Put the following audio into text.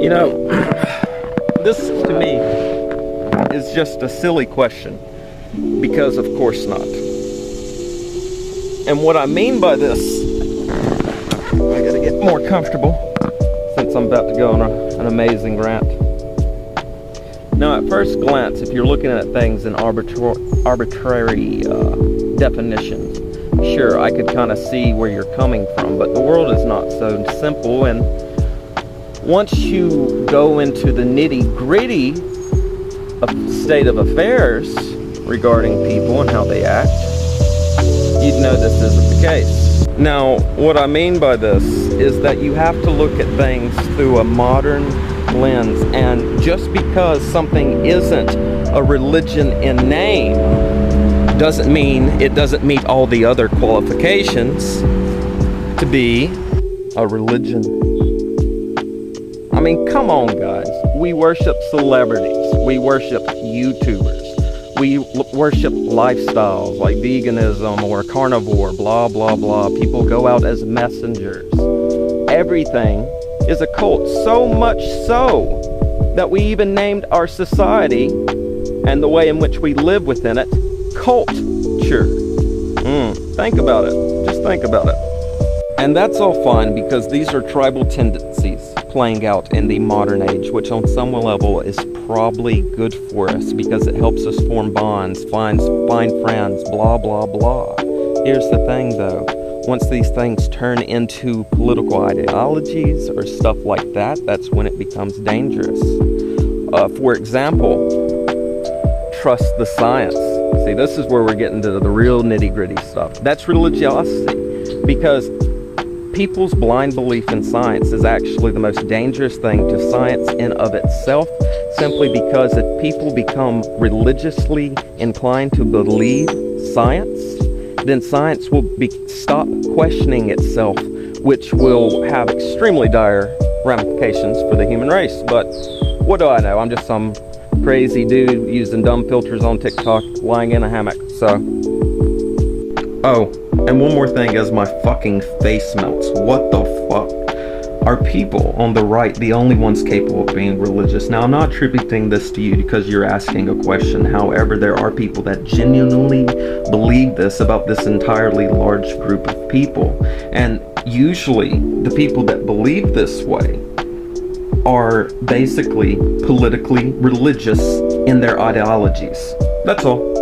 You know, this to me is just a silly question, because of course not. And what I mean by this, I gotta get more comfortable since I'm about to go on an amazing rant. Now, at first glance, if you're looking at things in arbitrary definitions, sure, I could kind of see where you're coming from, but the world is not so simple, and once you go into the nitty-gritty of state of affairs regarding people and how they act, you'd know this isn't the case. Now, what I mean by this is that you have to look at things through a modern lens, and just because something isn't a religion in name doesn't mean it doesn't meet all the other qualifications to be a religion. I mean, come on, guys. We worship celebrities. We worship YouTubers. We worship lifestyles like veganism or carnivore, blah, blah, blah. People go out as messengers. Everything is a cult, so much so that we even named our society and the way in which we live within it culture. Think about it. Just think about it. And that's all fine, because these are tribal tendencies playing out in the modern age, which on some level is probably good for us because it helps us form bonds, find friends, blah, blah, blah. Here's the thing though. Once these things turn into political ideologies or stuff like that, that's when it becomes dangerous. For example, trust the science. See, this is where we're getting to the real nitty-gritty stuff. That's religiosity, because people's blind belief in science is actually the most dangerous thing to science in of itself, simply because if people become religiously inclined to believe science, then science will stop questioning itself, which will have extremely dire ramifications for the human race. But what do I know? I'm just some crazy dude using dumb filters on TikTok, lying in a hammock, so. Oh, and one more thing as my fucking face melts. What the fuck? Are people on the right the only ones capable of being religious? Now, I'm not attributing this to you because you're asking a question. However, there are people that genuinely believe this about this entirely large group of people. And usually, the people that believe this way are basically politically religious in their ideologies. That's all.